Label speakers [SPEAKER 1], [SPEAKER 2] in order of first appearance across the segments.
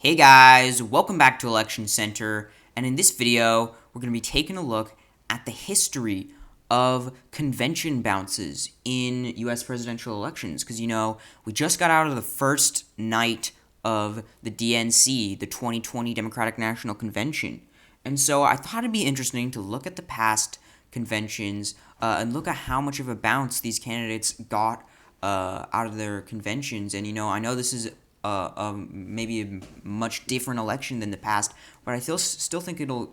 [SPEAKER 1] Hey guys, welcome back to Election Center, and in this video, we're going to be taking a look at the history of convention bounces in US presidential elections, because we just got out of the first night of the DNC, the 2020 Democratic National Convention, and so I thought it'd be interesting to look at the past conventions and look at how much of a bounce these candidates got out of their conventions. And I know this is maybe a much different election than the past, but I still think it'll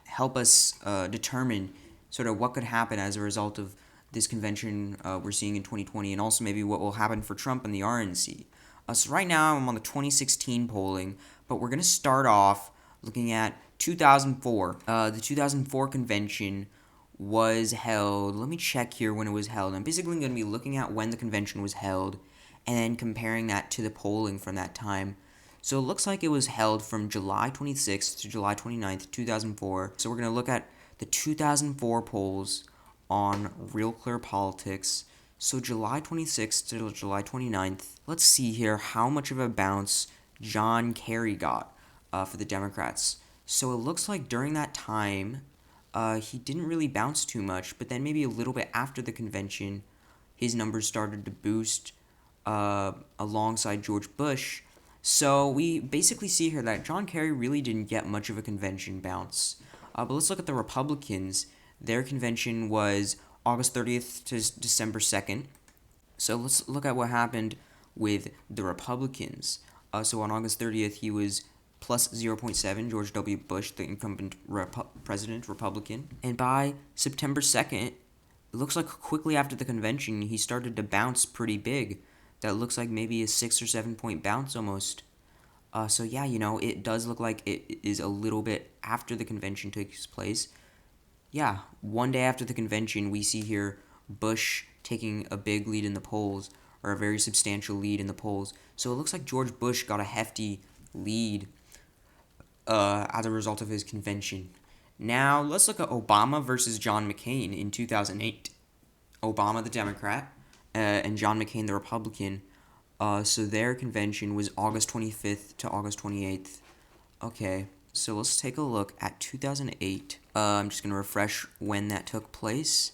[SPEAKER 1] help us determine sort of what could happen as a result of this convention we're seeing in 2020, and also maybe what will happen for Trump and the RNC. So right now I'm on the 2016 polling, but we're gonna start off looking at 2004. The 2004 convention was held. Let me check here when it was held. I'm basically going to be looking at when the convention was held and then comparing that to the polling from that time. So it looks like it was held from July 26th to July 29th, 2004. So we're going to look at the 2004 polls on Real Clear Politics. So July 26th to July 29th. Let's see here how much of a bounce John Kerry got for the Democrats. So it looks like during that time, he didn't really bounce too much, but then maybe a little bit after the convention, his numbers started to boost alongside George Bush. So we basically see here that John Kerry really didn't get much of a convention bounce. But let's look at the Republicans. Their convention was August 30th to December 2nd. So let's look at what happened with the Republicans. So on August 30th, he was plus 0.7, George W. Bush, the incumbent president, Republican. And by September 2nd, it looks like quickly after the convention, he started to bounce pretty big. That looks like maybe a 6 or 7 point bounce almost. So yeah, it does look like it is a little bit after the convention takes place. Yeah, one day after the convention, we see here Bush taking a big lead in the polls, or a very substantial lead in the polls. So it looks like George Bush got a hefty lead as a result of his convention. Now, let's look at Obama versus John McCain in 2008. Obama, the Democrat, and John McCain, the Republican. So their convention was August 25th to August 28th. Okay, so let's take a look at 2008. I'm just going to refresh when that took place.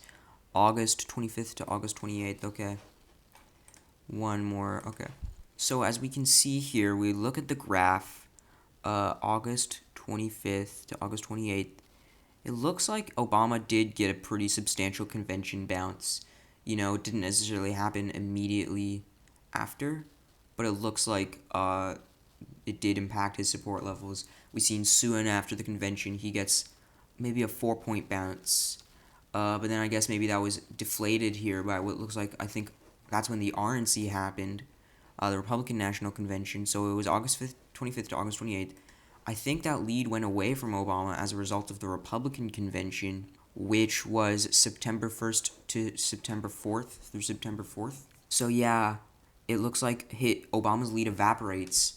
[SPEAKER 1] August 25th to August 28th. Okay. One more. Okay. So as we can see here, we look at the graph. August 25th to August 28th, it looks like Obama did get a pretty substantial convention bounce. It didn't necessarily happen immediately after, but it looks like it did impact his support levels. We seen soon after the convention, he gets maybe a 4-point bounce. But then I guess maybe that was deflated here by what looks like, I think that's when the RNC happened, the Republican National Convention. So it was August 25th to August 28th. I think that lead went away from Obama as a result of the Republican Convention, which was September 1st to September 4th through September 4th. So yeah, it looks like Obama's lead evaporates,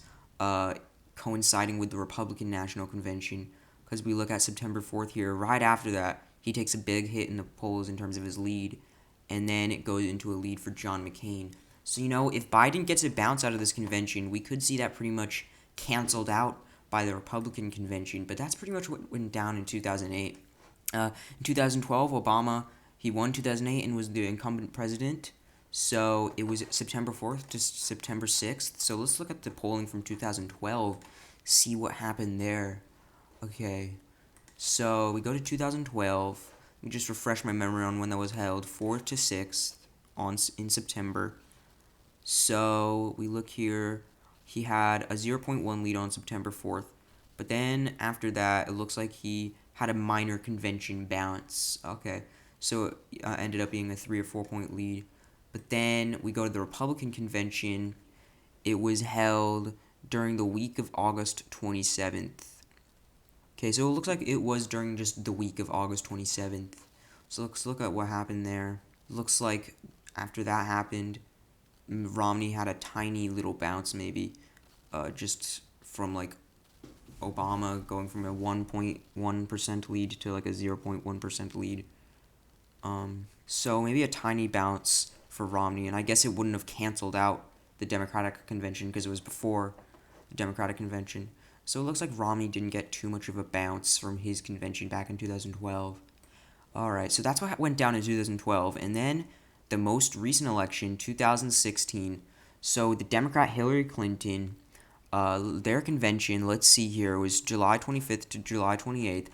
[SPEAKER 1] coinciding with the Republican National Convention, because we look at September 4th here. Right after that, he takes a big hit in the polls in terms of his lead, and then it goes into a lead for John McCain. So, if Biden gets a bounce out of this convention, we could see that pretty much canceled out by the Republican convention, but that's pretty much what went down in 2008. In 2012, Obama, he won 2008 and was the incumbent president, so it was September 4th to September 6th. So let's look at the polling from 2012, see what happened there. Okay, so we go to 2012. Let me just refresh my memory on when that was held, 4th to 6th in September. So we look here, he had a 0.1 lead on September 4th, but then after that, it looks like he had a minor convention bounce. Okay, so it ended up being a 3 or 4 point lead. But then we go to the Republican convention. It was held during the week of August 27th. Okay, so it looks like it was during just the week of August 27th. So let's look at what happened there. Looks like after that happened, Romney had a tiny little bounce, maybe, just from like Obama going from a 1.1% lead to like a 0.1% lead. So maybe a tiny bounce for Romney, and I guess it wouldn't have canceled out the Democratic convention because it was before the Democratic convention. So it looks like Romney didn't get too much of a bounce from his convention back in 2012. Alright, so that's what went down in 2012. And then the most recent election, 2016. So the Democrat Hillary Clinton, their convention, let's see here, was July 25th to July 28th.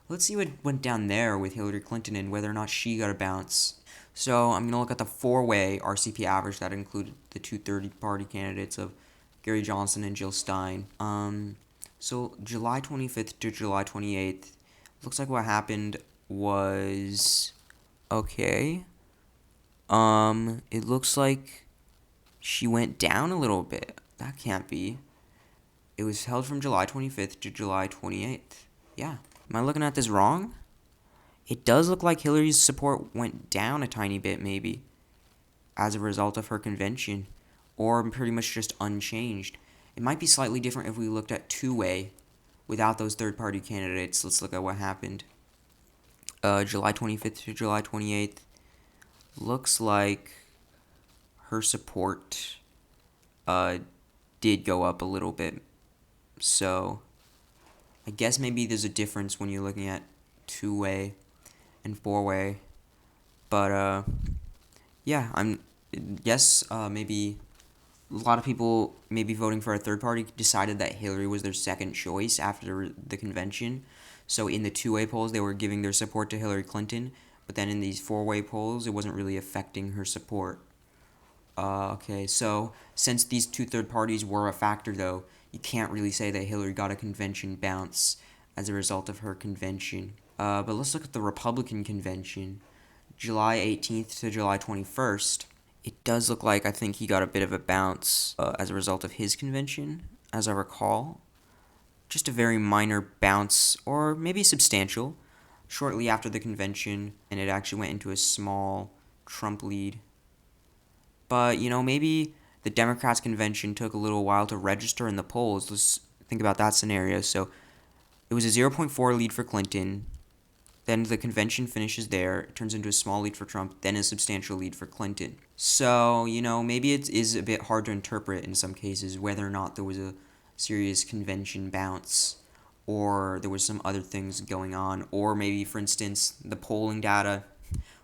[SPEAKER 1] Let's see what went down there with Hillary Clinton and whether or not she got a bounce. So I'm going to look at the four-way RCP average that included the two third-party candidates of Gary Johnson and Jill Stein. So July 25th to July 28th, looks like what happened was, okay, it looks like she went down a little bit. That can't be. It was held from July 25th to July 28th. Yeah. Am I looking at this wrong? It does look like Hillary's support went down a tiny bit, maybe, as a result of her convention, or pretty much just unchanged. It might be slightly different if we looked at two-way without those third-party candidates. Let's look at what happened. July 25th to July 28th. Looks like her support did go up a little bit. So I guess maybe there's a difference when you're looking at two-way and four-way. But yeah, maybe a lot of people maybe voting for a third party decided that Hillary was their second choice after the convention. So in the two-way polls, they were giving their support to Hillary Clinton, but then in these four-way polls, it wasn't really affecting her support. Okay, so since these two third parties were a factor, though, you can't really say that Hillary got a convention bounce as a result of her convention. But let's look at the Republican convention, July 18th to July 21st. It does look like I think he got a bit of a bounce as a result of his convention, as I recall. Just a very minor bounce, or maybe substantial, shortly after the convention, and it actually went into a small Trump lead. But, maybe the Democrats' convention took a little while to register in the polls. Let's think about that scenario. So it was a 0.4 lead for Clinton. Then the convention finishes there. It turns into a small lead for Trump, then a substantial lead for Clinton. So, maybe it is a bit hard to interpret in some cases whether or not there was a serious convention bounce or there was some other things going on. Or maybe, for instance, the polling data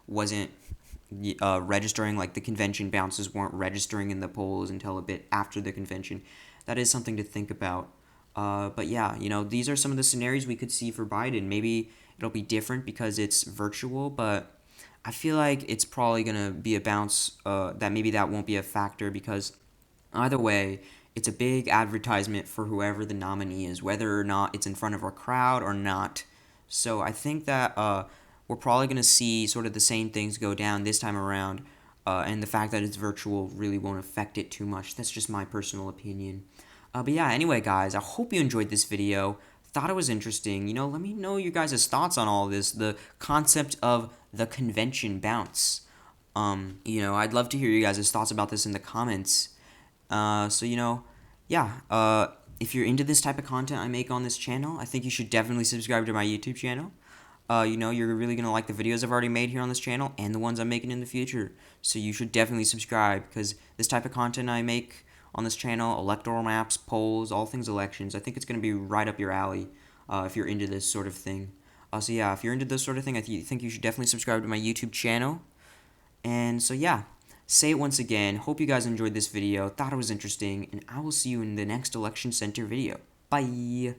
[SPEAKER 1] wasn't registering, like the convention bounces weren't registering in the polls until a bit after the convention. That is something to think about. But yeah, these are some of the scenarios we could see for Biden. Maybe it'll be different because it's virtual, but I feel like it's probably going to be a bounce that maybe that won't be a factor because either way, it's a big advertisement for whoever the nominee is, whether or not it's in front of a crowd or not. So I think that we're probably going to see sort of the same things go down this time around, and the fact that it's virtual really won't affect it too much. That's just my personal opinion. But yeah, anyway, guys, I hope you enjoyed this video. Thought it was interesting. Let me know your guys' thoughts on all this, the concept of the convention bounce. I'd love to hear you guys' thoughts about this in the comments. Yeah, if you're into this type of content I make on this channel, I think you should definitely subscribe to my YouTube channel. You're really going to like the videos I've already made here on this channel and the ones I'm making in the future. So you should definitely subscribe because this type of content I make on this channel, electoral maps, polls, all things elections, I think it's going to be right up your alley if you're into this sort of thing. So yeah, if you're into this sort of thing, I think you should definitely subscribe to my YouTube channel. And so yeah, say it once again. Hope you guys enjoyed this video, thought it was interesting, and I will see you in the next Election Center video. Bye!